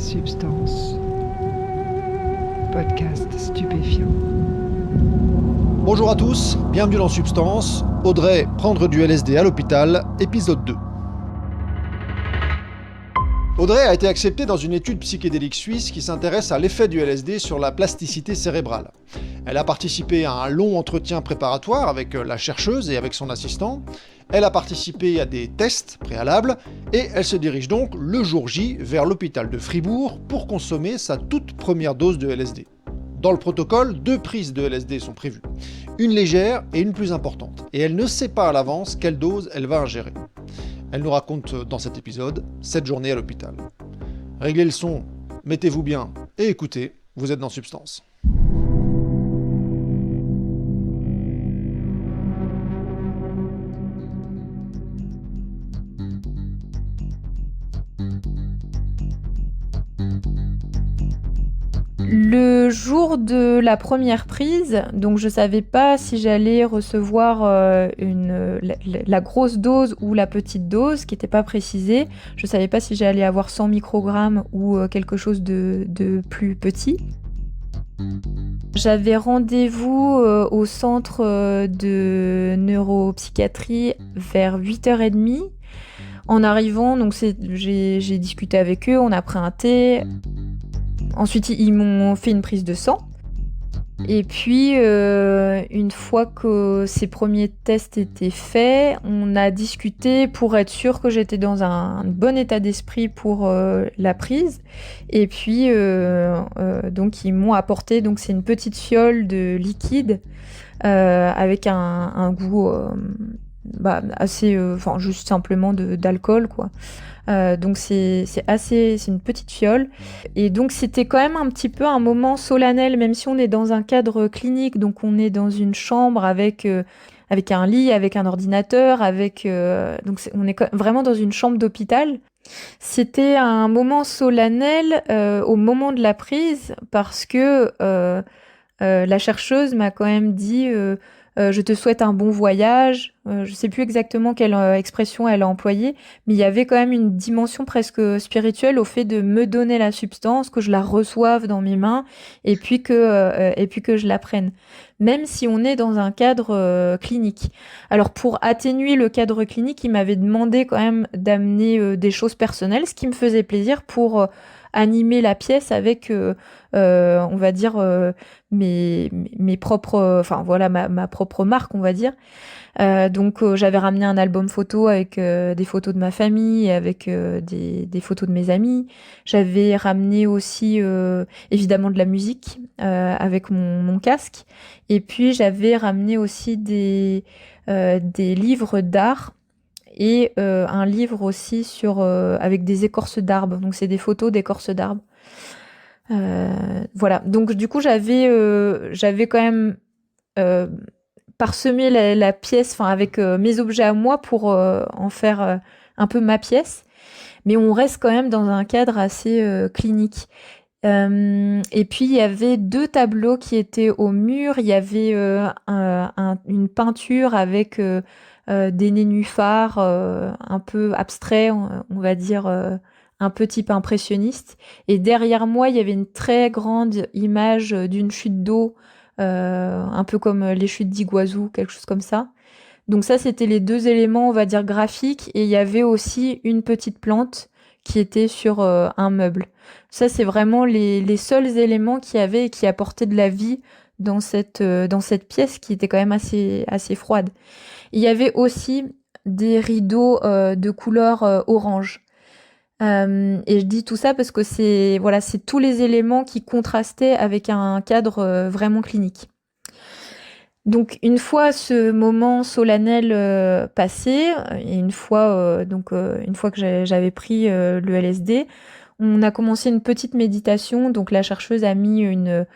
Substance. Podcast stupéfiant. Bonjour à tous, bienvenue dans Substance. Audrey, prendre du LSD à l'hôpital, épisode 2. Audrey a été acceptée dans une étude psychédélique suisse qui s'intéresse à l'effet du LSD sur la plasticité cérébrale. Elle a participé à un long entretien préparatoire avec la chercheuse et avec son assistant. Elle a participé à des tests préalables et elle se dirige donc le jour J vers l'hôpital de Fribourg pour consommer sa toute première dose de LSD. Dans le protocole, 2 prises de LSD sont prévues, une légère et une plus importante, et elle ne sait pas à l'avance quelle dose elle va ingérer. Elle nous raconte dans cet épisode cette journée à l'hôpital. Réglez le son, mettez-vous bien et écoutez, vous êtes dans Substance. Le jour de la première prise, donc je savais pas si j'allais recevoir la grosse dose ou la petite dose, qui n'était pas précisée. Je savais pas si j'allais avoir 100 microgrammes ou quelque chose de plus petit. J'avais rendez-vous au centre de neuropsychiatrie vers 8h30. En arrivant, donc j'ai discuté avec eux, on a pris un thé. Ensuite, ils m'ont fait une prise de sang. Et puis, une fois que ces premiers tests étaient faits, on a discuté pour être sûr que j'étais dans un bon état d'esprit pour la prise. Et puis, donc, ils m'ont apporté, donc c'est une petite fiole de liquide avec un goût assez, juste simplement d'alcool, quoi. Donc c'est une petite fiole. Et donc c'était quand même un petit peu un moment solennel, même si on est dans un cadre clinique, donc on est dans une chambre avec un lit, avec un ordinateur, on est vraiment dans une chambre d'hôpital. C'était un moment solennel au moment de la prise, parce que la chercheuse m'a quand même dit je te souhaite un bon voyage. Je sais plus exactement quelle expression elle a employée, mais il y avait quand même une dimension presque spirituelle au fait de me donner la substance, que je la reçoive dans mes mains, et puis que je la prenne. Même si on est dans un cadre clinique. Alors pour atténuer le cadre clinique, il m'avait demandé quand même d'amener des choses personnelles, ce qui me faisait plaisir pour animer la pièce avec, on va dire, mes propres, ma propre marque, on va dire. Donc j'avais ramené un album photo avec des photos de ma famille, avec des photos de mes amis. J'avais ramené aussi évidemment de la musique avec mon casque. Et puis j'avais ramené aussi des livres d'art et un livre aussi avec des écorces d'arbres. Donc c'est des photos d'écorces d'arbres. Voilà. Donc du coup j'avais quand même parsemé la pièce, avec mes objets à moi pour en faire un peu ma pièce. Mais on reste quand même dans un cadre assez clinique. Et puis il y avait 2 tableaux qui étaient au mur. Il y avait une peinture avec des nénuphars un peu abstraits, on va dire, un peu type impressionniste. Et derrière moi, il y avait une très grande image d'une chute d'eau, un peu comme les chutes d'Iguazu, quelque chose comme ça. Donc ça, c'était les 2 éléments, on va dire, graphiques. Et il y avait aussi une petite plante qui était sur un meuble. Ça, c'est vraiment les seuls éléments qu'il y avait et qui apportaient de la vie dans cette pièce qui était quand même assez froide. Il y avait aussi des rideaux de couleur orange. Et je dis tout ça parce que c'est tous les éléments qui contrastaient avec un cadre vraiment clinique. Donc une fois ce moment solennel passé, et une fois que j'avais pris le LSD, on a commencé une petite méditation. Donc la chercheuse a mis une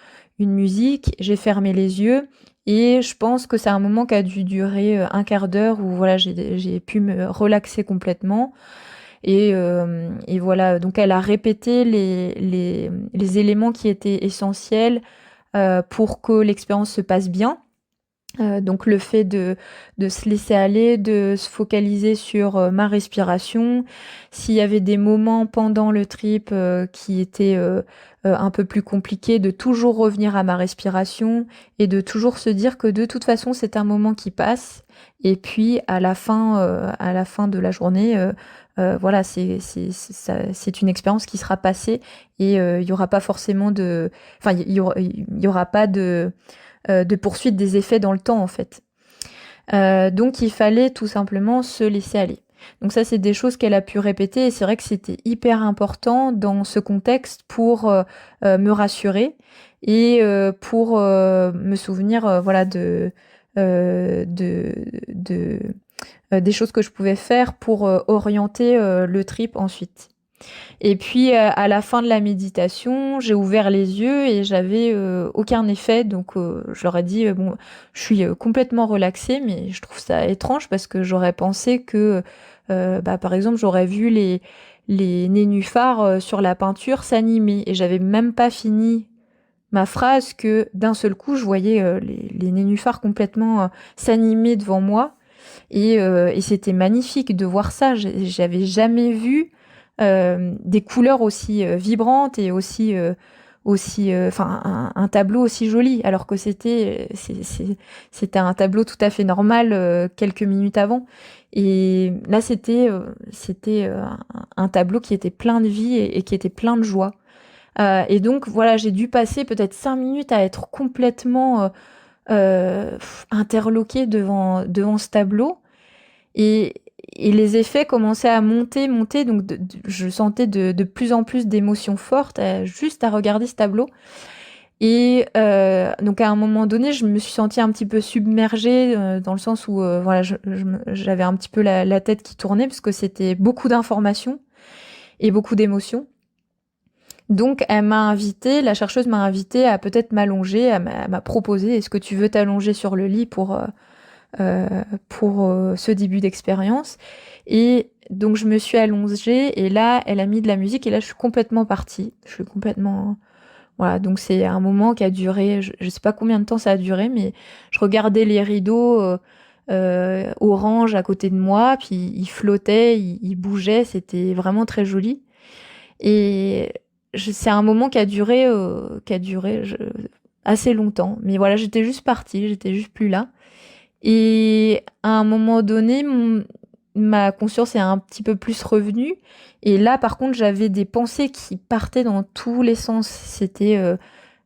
musique, j'ai fermé les yeux. Et je pense que c'est un moment qui a dû durer un quart d'heure où j'ai pu me relaxer complètement. Et voilà, donc elle a répété les éléments qui étaient essentiels pour que l'expérience se passe bien. Donc le fait de se laisser aller, de se focaliser sur ma respiration. S'il y avait des moments pendant le trip qui étaient un peu plus compliqués, de toujours revenir à ma respiration et de toujours se dire que de toute façon c'est un moment qui passe. Et puis à la fin de la journée, voilà, c'est une expérience qui sera passée et il y aura pas forcément enfin il y aura pas de poursuite des effets dans le temps en fait. Donc il fallait tout simplement se laisser aller. Donc ça c'est des choses qu'elle a pu répéter et c'est vrai que c'était hyper important dans ce contexte pour me rassurer et pour me souvenir voilà des choses que je pouvais faire pour orienter le trip ensuite. Et puis à la fin de la méditation, j'ai ouvert les yeux et j'avais aucun effet. Donc je leur ai dit bon, je suis complètement relaxée, mais je trouve ça étrange parce que j'aurais pensé que, par exemple, j'aurais vu les nénuphars sur la peinture s'animer et j'avais même pas fini ma phrase que d'un seul coup je voyais les nénuphars complètement s'animer devant moi et c'était magnifique de voir ça. J'avais jamais vu des couleurs aussi vibrantes et enfin un tableau aussi joli, alors que c'était un tableau tout à fait normal quelques minutes avant. Et là, c'était un tableau qui était plein de vie et qui était plein de joie. Et donc voilà, j'ai dû passer peut-être 5 minutes à être complètement interloquée devant ce tableau. Et, et les effets commençaient à monter, donc je sentais de plus en plus d'émotions fortes juste à regarder ce tableau. Et donc à un moment donné, je me suis sentie un petit peu submergée dans le sens où voilà, j'avais un petit peu la tête qui tournait parce que c'était beaucoup d'informations et beaucoup d'émotions. Donc la chercheuse m'a invitée à peut-être m'allonger, elle m'a proposé, est-ce que tu veux t'allonger sur le lit pour ce début d'expérience. Et donc je me suis allongée et là, elle a mis de la musique et là, je suis complètement partie. Je suis complètement... Voilà, donc c'est un moment qui a duré, je sais pas combien de temps ça a duré, mais je regardais les rideaux orange à côté de moi, puis ils flottaient, ils bougeaient, c'était vraiment très joli. Et c'est un moment qui a duré assez longtemps. Mais voilà, j'étais juste partie, j'étais juste plus là. Et à un moment donné, ma conscience est un petit peu plus revenue. Et là, par contre, j'avais des pensées qui partaient dans tous les sens.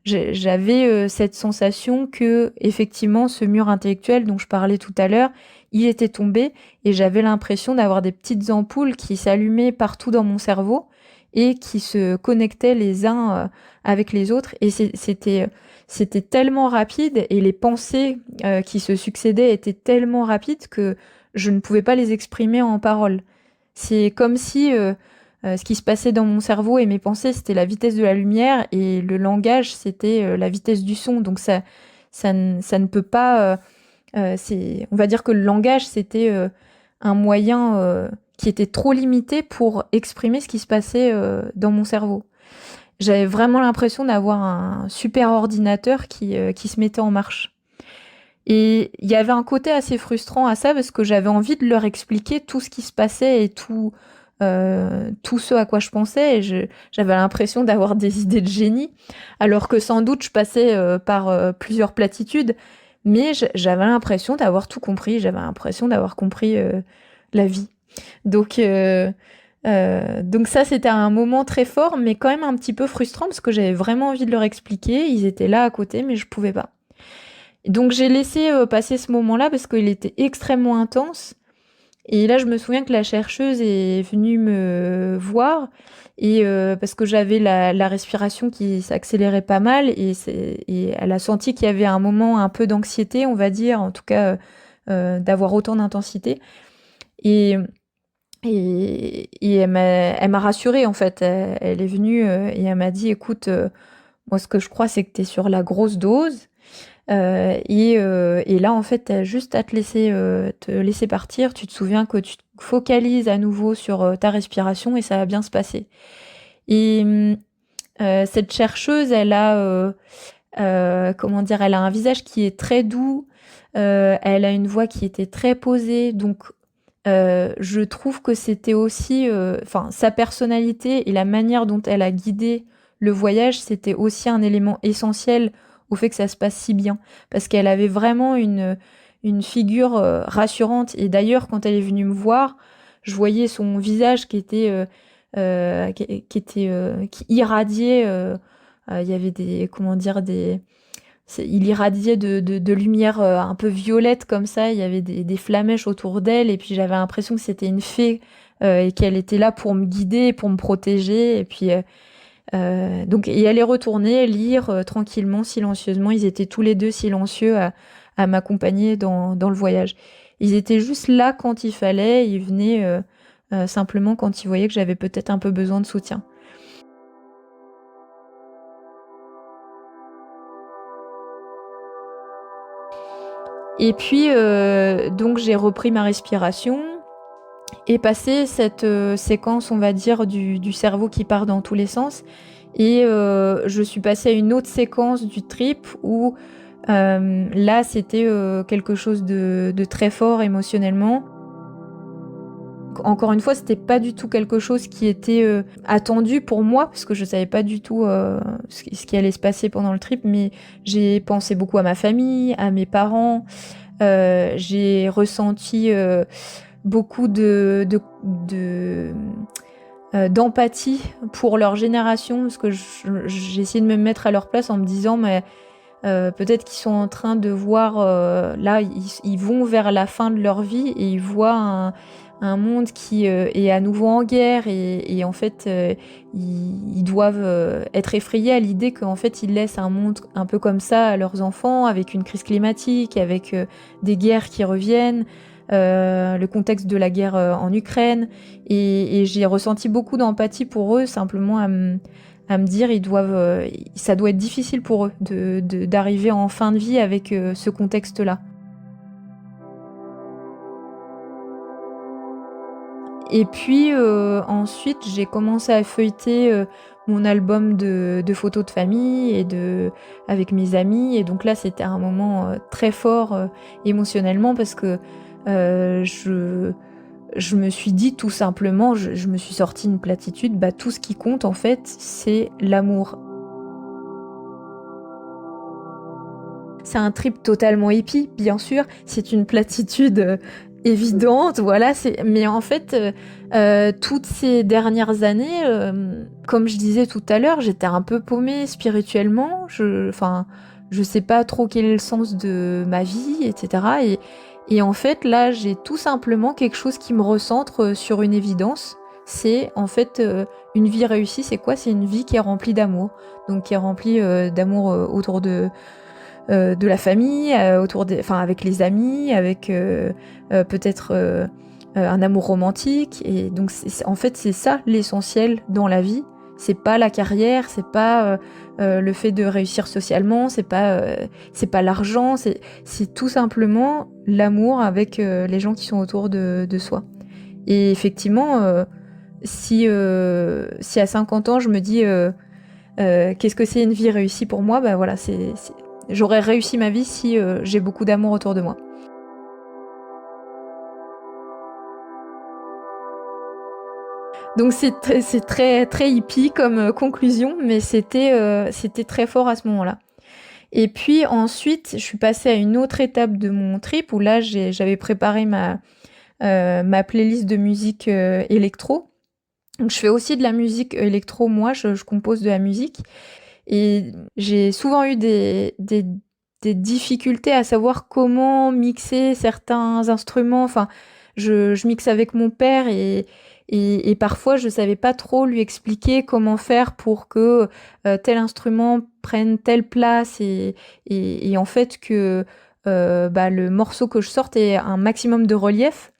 J'avais cette sensation que, effectivement, ce mur intellectuel dont je parlais tout à l'heure, il était tombé et j'avais l'impression d'avoir des petites ampoules qui s'allumaient partout dans mon cerveau et qui se connectaient les uns avec les autres. Et c'était tellement rapide et les pensées qui se succédaient étaient tellement rapides que je ne pouvais pas les exprimer en paroles. C'est comme si ce qui se passait dans mon cerveau et mes pensées, c'était la vitesse de la lumière et le langage, c'était la vitesse du son. Donc ça ne peut pas... on va dire que le langage, c'était un moyen qui était trop limité pour exprimer ce qui se passait dans mon cerveau. J'avais vraiment l'impression d'avoir un super ordinateur qui se mettait en marche. Et il y avait un côté assez frustrant à ça parce que j'avais envie de leur expliquer tout ce qui se passait et tout ce à quoi je pensais. Et j'avais l'impression d'avoir des idées de génie, alors que sans doute je passais par plusieurs platitudes, mais j'avais l'impression d'avoir tout compris, j'avais l'impression d'avoir compris la vie. Donc ça, c'était un moment très fort, mais quand même un petit peu frustrant parce que j'avais vraiment envie de leur expliquer. Ils étaient là à côté, mais je pouvais pas. Donc j'ai laissé passer ce moment-là parce qu'il était extrêmement intense. Et là, je me souviens que la chercheuse est venue me voir et parce que j'avais la respiration qui s'accélérait pas mal et elle a senti qu'il y avait un moment un peu d'anxiété, on va dire, en tout cas d'avoir autant d'intensité. Et elle m'a rassurée en fait. Elle est venue et elle m'a dit, écoute, moi ce que je crois c'est que t'es sur la grosse dose. Et là, en fait, t'as juste à te laisser partir. Tu te souviens que tu te focalises à nouveau sur ta respiration et ça va bien se passer. Et cette chercheuse, comment dire, elle a un visage qui est très doux, elle a une voix qui était très posée, donc je trouve que c'était aussi, enfin, sa personnalité et la manière dont elle a guidé le voyage, c'était aussi un élément essentiel au fait que ça se passe si bien. Parce qu'elle avait vraiment une figure rassurante. Et d'ailleurs, quand elle est venue me voir, je voyais son visage qui irradiait. Il y avait des, comment dire, il irradiait de lumière un peu violette comme ça. Il y avait des flamèches autour d'elle. Et puis j'avais l'impression que c'était une fée et qu'elle était là pour me guider, pour me protéger. Et puis donc, et elle est retournée lire tranquillement, silencieusement. Ils étaient tous les deux silencieux à m'accompagner dans le voyage. Ils étaient juste là quand il fallait. Ils venaient simplement quand ils voyaient que j'avais peut-être un peu besoin de soutien. Et puis, donc j'ai repris ma respiration et passé cette séquence, on va dire, du cerveau qui part dans tous les sens. Et je suis passée à une autre séquence du trip où là, c'était quelque chose de très fort émotionnellement. Encore une fois, c'était pas du tout quelque chose qui était attendu pour moi, parce que je savais pas du tout ce qui allait se passer pendant le trip, mais j'ai pensé beaucoup à ma famille, à mes parents. J'ai ressenti beaucoup d'empathie pour leur génération, parce que j'ai essayé de me mettre à leur place en me disant, mais peut-être qu'ils sont en train de voir, là, ils vont vers la fin de leur vie et ils voient un monde qui est à nouveau en guerre et en fait, ils doivent être effrayés à l'idée qu'en fait, ils laissent un monde un peu comme ça à leurs enfants, avec une crise climatique, avec des guerres qui reviennent, le contexte de la guerre en Ukraine. Et j'ai ressenti beaucoup d'empathie pour eux, simplement à me dire ça doit être difficile pour eux d'arriver en fin de vie avec ce contexte-là. Et puis ensuite, j'ai commencé à feuilleter mon album de photos de famille avec mes amis. Et donc là, c'était un moment très fort émotionnellement parce que je me suis dit tout simplement, je me suis sorti une platitude, tout ce qui compte en fait, c'est l'amour. C'est un trip totalement hippie, bien sûr, c'est une platitude évidente, voilà. Mais en fait, toutes ces dernières années, comme je disais tout à l'heure, j'étais un peu paumée spirituellement. Je sais pas trop quel est le sens de ma vie, etc. Et en fait, là, j'ai tout simplement quelque chose qui me recentre sur une évidence. C'est en fait une vie réussie, c'est quoi? C'est une vie qui est remplie d'amour. Donc qui est remplie d'amour autour de la famille, avec les amis, avec peut-être un amour romantique. Et donc en fait, c'est ça l'essentiel dans la vie. C'est pas la carrière, c'est pas le fait de réussir socialement, c'est pas l'argent, c'est tout simplement l'amour avec les gens qui sont autour de soi. Et effectivement, si à 50 ans je me dis qu'est-ce que c'est une vie réussie pour moi, voilà, j'aurais réussi ma vie si j'ai beaucoup d'amour autour de moi. Donc c'est très, très hippie comme conclusion, mais c'était très fort à ce moment-là. Et puis ensuite, je suis passée à une autre étape de mon trip où là, j'avais préparé ma playlist de musique électro. Donc je fais aussi de la musique électro, moi, je compose de la musique. Et j'ai souvent eu des difficultés à savoir comment mixer certains instruments. Enfin, je mixe avec mon père et parfois je savais pas trop lui expliquer comment faire pour que tel instrument prenne telle place et en fait que le morceau que je sorte ait un maximum de relief.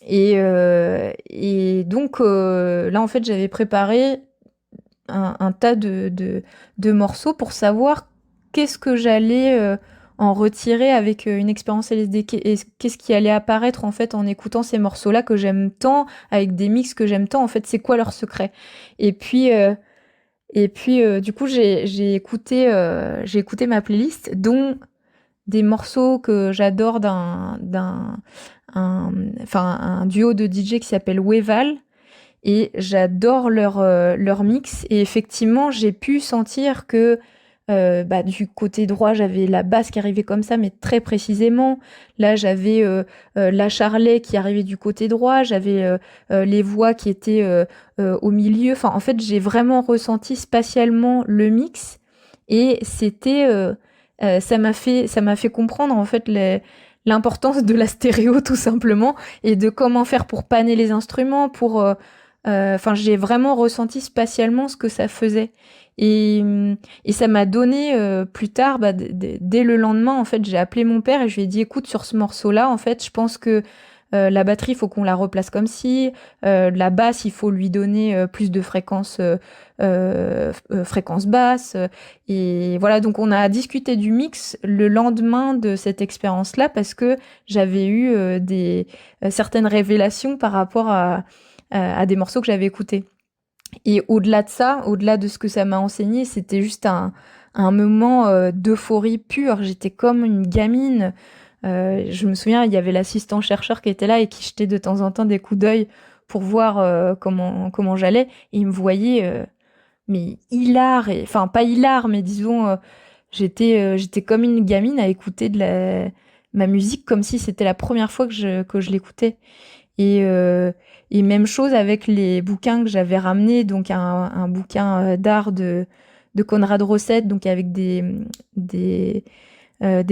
Et donc là en fait j'avais préparé un tas de morceaux pour savoir qu'est-ce que j'allais en retirer avec une expérience LSD, qu'est-ce qui allait apparaître en fait en écoutant ces morceaux-là que j'aime tant, avec des mix que j'aime tant, en fait c'est quoi leur secret. Et puis Et puis, du coup, j'ai écouté ma playlist, dont des morceaux que j'adore un duo de DJ qui s'appelle Weval. Et j'adore leur mix. Et effectivement, j'ai pu sentir que du côté droit, j'avais la basse qui arrivait comme ça, mais très précisément. Là, j'avais la charlet qui arrivait du côté droit. J'avais les voix qui étaient au milieu. Enfin, en fait, j'ai vraiment ressenti spatialement le mix. Et ça m'a fait comprendre en fait l'importance de la stéréo tout simplement et de comment faire pour panner les instruments, j'ai vraiment ressenti spatialement ce que ça faisait. Et, et ça m'a donné plus tard, dès le lendemain, en fait, j'ai appelé mon père et je lui ai dit, écoute, sur ce morceau-là, en fait, je pense que la batterie, il faut qu'on la replace comme ci. La basse, il faut lui donner plus de fréquence basse. Et voilà, donc on a discuté du mix le lendemain de cette expérience-là parce que j'avais eu certaines révélations par rapport à des morceaux que j'avais écoutés. Et au-delà de ça, au-delà de ce que ça m'a enseigné, c'était juste un moment d'euphorie pure. J'étais comme une gamine. Je me souviens, il y avait l'assistant chercheur qui était là et qui jetait de temps en temps des coups d'œil pour voir comment j'allais. Et il me voyait, mais hilar, enfin pas hilar, mais disons, j'étais comme une gamine à écouter ma musique comme si c'était la première fois que je l'écoutais. Et même chose avec les bouquins que j'avais ramenés, donc un bouquin d'art de Konrad Rosset, donc avec des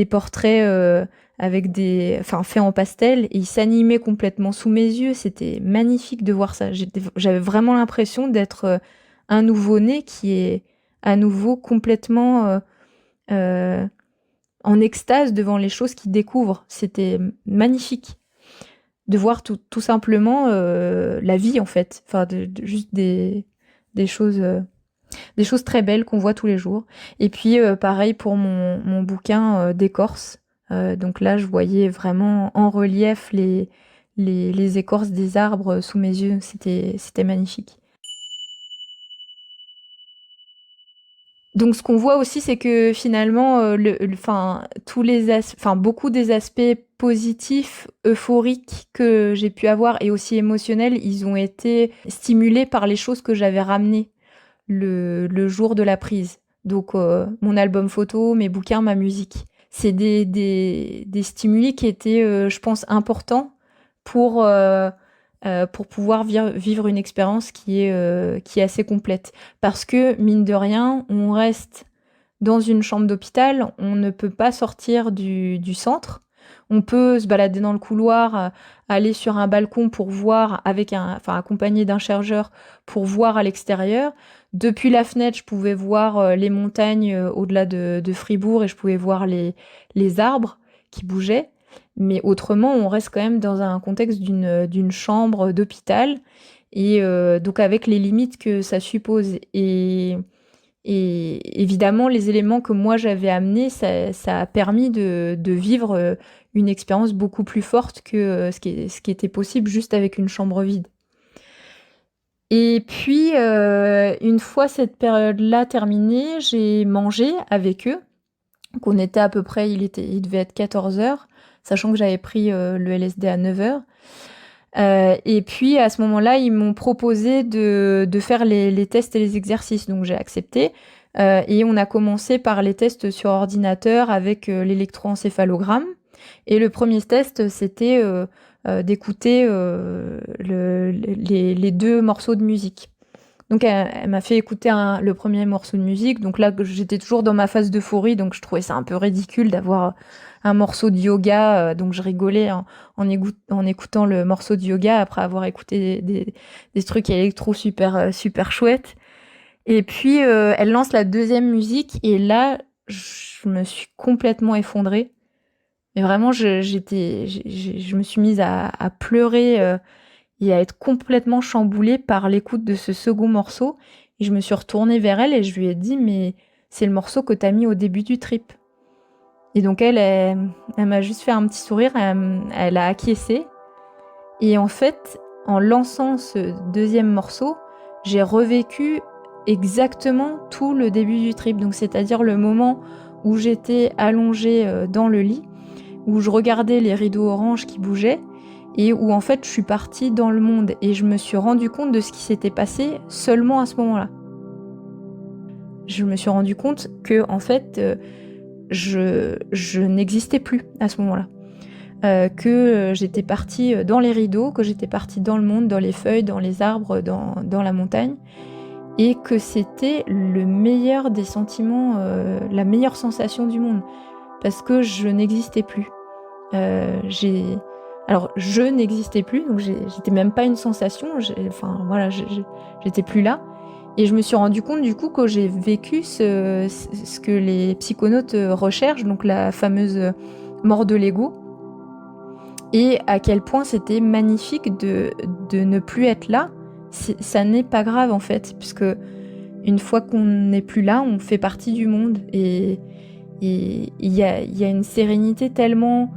portraits faits en pastel, et il s'animait complètement sous mes yeux. C'était magnifique de voir ça. J'avais vraiment l'impression d'être un nouveau-né qui est à nouveau complètement en extase devant les choses qu'il découvre. C'était magnifique de voir tout simplement la vie en fait, enfin juste des choses très belles qu'on voit tous les jours. Et puis pareil pour mon bouquin d'écorce. Donc là je voyais vraiment en relief les écorces des arbres sous mes yeux. C'était magnifique. Donc ce qu'on voit aussi, c'est que finalement, beaucoup des aspects positifs, euphoriques que j'ai pu avoir et aussi émotionnels, ils ont été stimulés par les choses que j'avais ramenées le jour de la prise. Donc mon album photo, mes bouquins, ma musique. C'est des stimuli qui étaient, je pense, importants pour pouvoir vivre une expérience qui est assez complète. Parce que, mine de rien, on reste dans une chambre d'hôpital, on ne peut pas sortir du centre. On peut se balader dans le couloir, aller sur un balcon pour voir, accompagné d'un chercheur, pour voir à l'extérieur. Depuis la fenêtre, je pouvais voir les montagnes au-delà de Fribourg et je pouvais voir les arbres qui bougeaient. Mais autrement, on reste quand même dans un contexte d'une chambre d'hôpital et donc avec les limites que ça suppose. Et évidemment, les éléments que moi j'avais amenés, ça a permis de vivre une expérience beaucoup plus forte que ce qui était possible juste avec une chambre vide. Et puis, une fois cette période-là terminée, j'ai mangé avec eux. Donc on était à peu près, il devait être 14h, sachant que j'avais pris le LSD à 9h. Et puis à ce moment-là, ils m'ont proposé de faire les tests et les exercices, donc j'ai accepté. Et on a commencé par les tests sur ordinateur avec l'électroencéphalogramme. Et le premier test, c'était d'écouter les deux morceaux de musique. Donc elle m'a fait écouter le premier morceau de musique. Donc là, j'étais toujours dans ma phase d'euphorie, donc je trouvais ça un peu ridicule d'avoir un morceau de yoga. Donc je rigolais en écoutant le morceau de yoga après avoir écouté des trucs électro super chouettes. Et puis elle lance la deuxième musique et là, je me suis complètement effondrée. Mais vraiment, je me suis mise à pleurer et à être complètement chamboulée par l'écoute de ce second morceau. Et je me suis retournée vers elle et je lui ai dit « Mais c'est le morceau que t'as mis au début du trip. » Et donc elle m'a juste fait un petit sourire, elle a acquiescé. Et en fait, en lançant ce deuxième morceau, j'ai revécu exactement tout le début du trip. Donc c'est-à-dire le moment où j'étais allongée dans le lit, où je regardais les rideaux orange qui bougeaient et où en fait je suis partie dans le monde et je me suis rendu compte de ce qui s'était passé seulement à ce moment-là. Je me suis rendu compte que en fait je n'existais plus à ce moment-là. Que j'étais partie dans les rideaux, que j'étais partie dans le monde, dans les feuilles, dans les arbres, dans la montagne, et que c'était le meilleur des sentiments, la meilleure sensation du monde, parce que je n'existais plus. Alors je n'existais plus, donc j'étais même pas une sensation, j'étais plus là. Et je me suis rendu compte du coup que j'ai vécu ce que les psychonautes recherchent, donc la fameuse mort de l'ego, et à quel point c'était magnifique de ne plus être là. Ça n'est pas grave en fait, puisque une fois qu'on n'est plus là, on fait partie du monde. Et il y a une sérénité tellement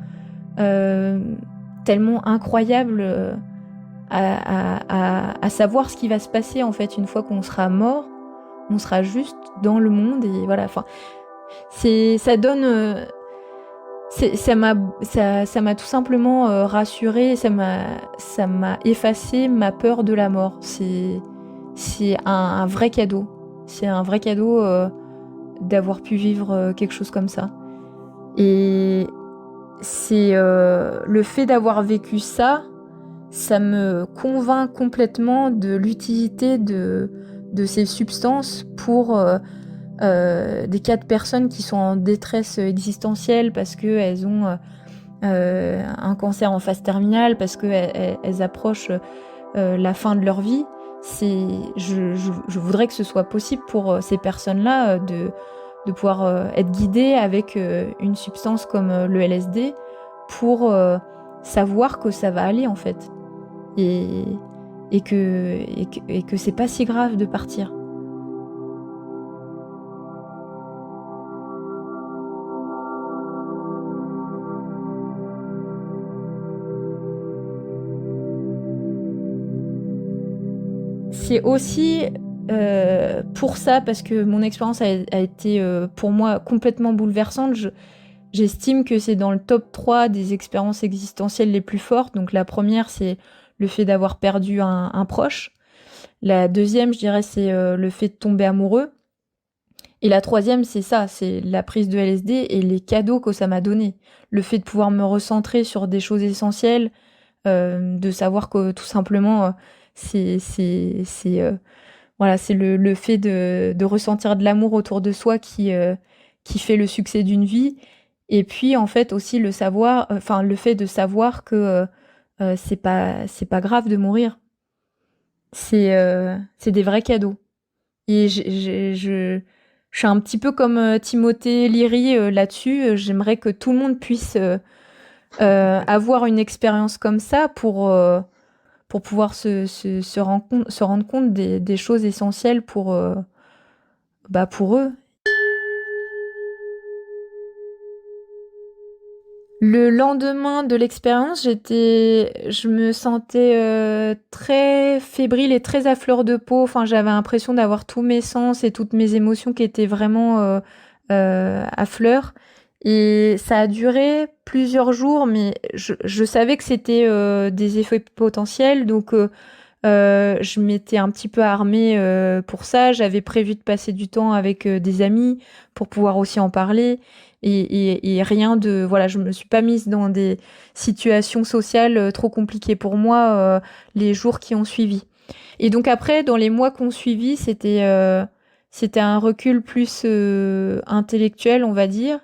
incroyable à savoir ce qui va se passer en fait une fois qu'on sera mort. On sera juste dans le monde et voilà. Enfin, ça donne. Ça m'a tout simplement rassurée, ça m'a effacé ma peur de la mort. C'est un vrai cadeau. C'est un vrai cadeau d'avoir pu vivre quelque chose comme ça. Et c'est le fait d'avoir vécu ça, ça me convainc complètement de l'utilité de ces substances pour des cas de personnes qui sont en détresse existentielle parce qu'elles ont un cancer en phase terminale, parce qu'elles approchent la fin de leur vie. Je voudrais que ce soit possible pour ces personnes-là de pouvoir être guidées avec une substance comme le LSD pour savoir que ça va aller en fait. Et que c'est pas si grave de partir. C'est aussi pour ça, parce que mon expérience a été pour moi complètement bouleversante. J'estime que c'est dans le top 3 des expériences existentielles les plus fortes. Donc la première, c'est le fait d'avoir perdu un proche. La deuxième, je dirais, c'est le fait de tomber amoureux. Et la troisième, c'est ça, c'est la prise de LSD et les cadeaux que ça m'a donné. Le fait de pouvoir me recentrer sur des choses essentielles, de savoir que tout simplement, c'est voilà, c'est le fait de ressentir de l'amour autour de soi qui fait le succès d'une vie. Et puis en fait aussi le fait de savoir que c'est pas grave de mourir. C'est des vrais cadeaux. Et je suis un petit peu comme Timothée Leary là-dessus. J'aimerais que tout le monde puisse avoir une expérience comme ça pour pouvoir se rendre compte des choses essentielles pour eux. Le lendemain de l'expérience, je me sentais très fébrile et très à fleur de peau. Enfin, j'avais l'impression d'avoir tous mes sens et toutes mes émotions qui étaient vraiment à fleur. Et ça a duré plusieurs jours, mais je savais que c'était des effets potentiels, donc je m'étais un petit peu armée pour ça. J'avais prévu de passer du temps avec des amis pour pouvoir aussi en parler. Et rien de... Voilà, je me suis pas mise dans des situations sociales trop compliquées pour moi les jours qui ont suivi. Et donc après, dans les mois qui ont suivi, c'était un recul plus intellectuel, on va dire.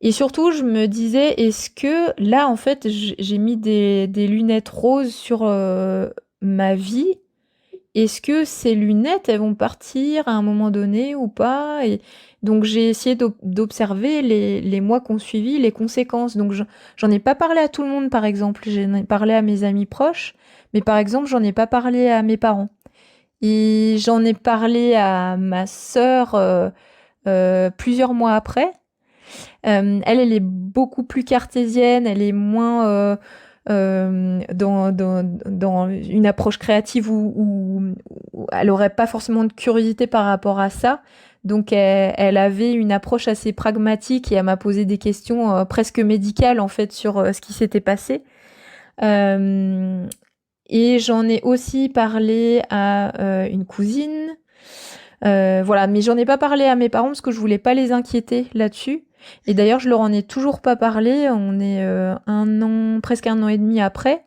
Et surtout, je me disais, est-ce que là, en fait, j'ai mis des lunettes roses sur ma vie? Est-ce que ces lunettes, elles vont partir à un moment donné ou pas? Et donc, j'ai essayé d'observer les mois qui ont suivi, les conséquences. Donc, j'en ai pas parlé à tout le monde, par exemple. J'en ai parlé à mes amis proches, mais par exemple, j'en ai pas parlé à mes parents. Et j'en ai parlé à ma sœur plusieurs mois après. Elle est beaucoup plus cartésienne, elle est moins dans une approche créative où elle aurait pas forcément de curiosité par rapport à ça. Donc elle avait une approche assez pragmatique et elle m'a posé des questions presque médicales en fait sur ce qui s'était passé. Et j'en ai aussi parlé à une cousine. Voilà, mais j'en ai pas parlé à mes parents parce que je voulais pas les inquiéter là-dessus. Et d'ailleurs, je leur en ai toujours pas parlé. On est presque un an et demi après.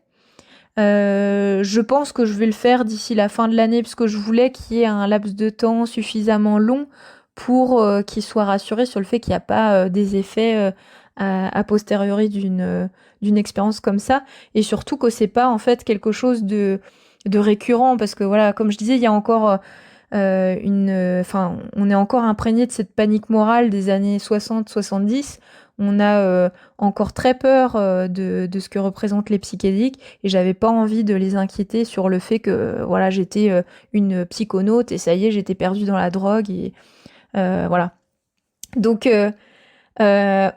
Je pense que je vais le faire d'ici la fin de l'année parce que je voulais qu'il y ait un laps de temps suffisamment long pour qu'ils soient rassurés sur le fait qu'il n'y a pas des effets a posteriori d'une expérience comme ça, et surtout que c'est pas en fait quelque chose de récurrent, parce que voilà, comme je disais, il y a encore on est encore imprégné de cette panique morale des années 60-70. On a encore très peur de ce que représentent les psychédéliques, et j'avais pas envie de les inquiéter sur le fait que voilà, j'étais une psychonaute et ça y est, j'étais perdue dans la drogue, et voilà. Donc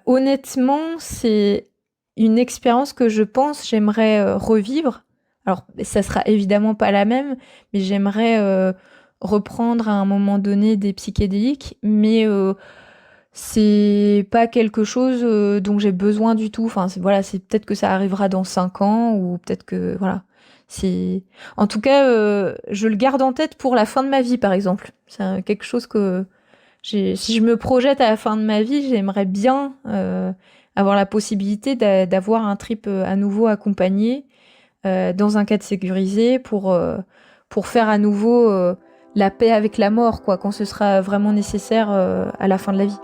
honnêtement, c'est une expérience que je pense j'aimerais revivre. Alors, ça sera évidemment pas la même, mais j'aimerais reprendre à un moment donné des psychédéliques, mais c'est pas quelque chose dont j'ai besoin du tout. Enfin, voilà, c'est peut-être que ça arrivera dans 5 ans, ou peut-être que voilà. En tout cas, je le garde en tête pour la fin de ma vie, par exemple. C'est quelque chose que si je me projette à la fin de ma vie, j'aimerais bien avoir la possibilité d'avoir un trip à nouveau accompagné dans un cadre sécurisé pour faire à nouveau la paix avec la mort, quoi, quand ce sera vraiment nécessaire à la fin de la vie.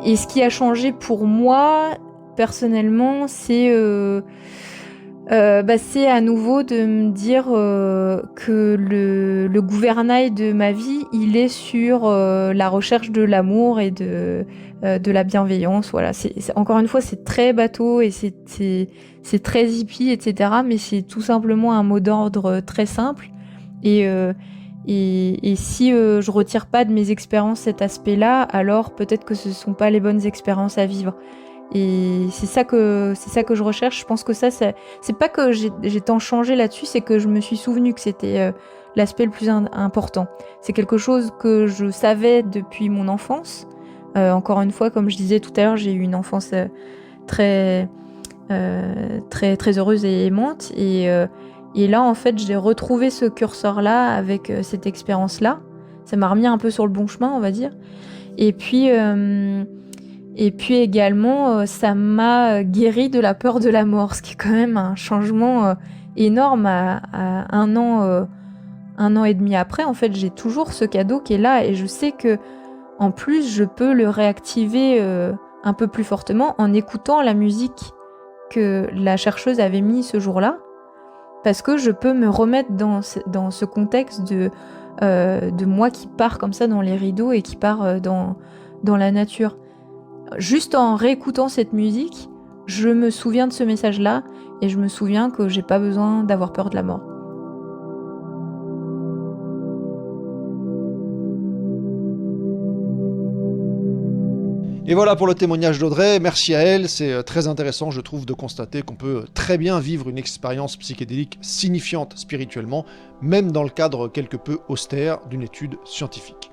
Et ce qui a changé pour moi, personnellement, c'est à nouveau de me dire que le gouvernail de ma vie, il est sur la recherche de l'amour et de la bienveillance. Voilà, encore une fois, c'est très bateau et c'est très hippie, etc. Mais c'est tout simplement un mot d'ordre très simple. Et si je retire pas de mes expériences cet aspect-là, alors peut-être que ce sont pas les bonnes expériences à vivre. Et c'est ça que je recherche. Je pense que c'est pas que j'ai tant changé là-dessus, c'est que je me suis souvenu que c'était l'aspect le plus important. C'est quelque chose que je savais depuis mon enfance. Encore une fois, comme je disais tout à l'heure, j'ai eu une enfance très très heureuse et aimante. Et là, en fait, j'ai retrouvé ce curseur-là avec cette expérience-là. Ça m'a remis un peu sur le bon chemin, on va dire. Et puis également, ça m'a guéri de la peur de la mort, ce qui est quand même un changement énorme à 1 an, 1 an et demi après. En fait, j'ai toujours ce cadeau qui est là, et je sais que en plus, je peux le réactiver un peu plus fortement en écoutant la musique que la chercheuse avait mis ce jour-là, parce que je peux me remettre dans ce contexte de moi qui part comme ça dans les rideaux et qui part dans la nature. Juste en réécoutant cette musique, je me souviens de ce message-là, et je me souviens que j'ai pas besoin d'avoir peur de la mort. Et voilà pour le témoignage d'Audrey, merci à elle, c'est très intéressant je trouve de constater qu'on peut très bien vivre une expérience psychédélique signifiante spirituellement, même dans le cadre quelque peu austère d'une étude scientifique.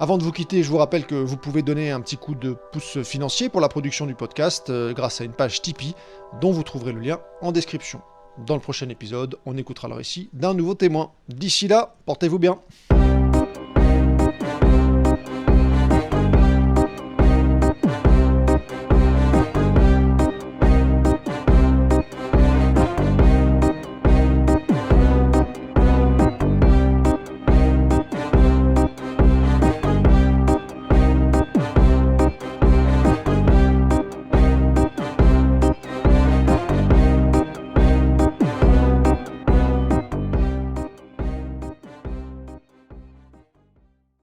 Avant de vous quitter, je vous rappelle que vous pouvez donner un petit coup de pouce financier pour la production du podcast grâce à une page Tipeee dont vous trouverez le lien en description. Dans le prochain épisode, on écoutera le récit d'un nouveau témoin. D'ici là, portez-vous bien.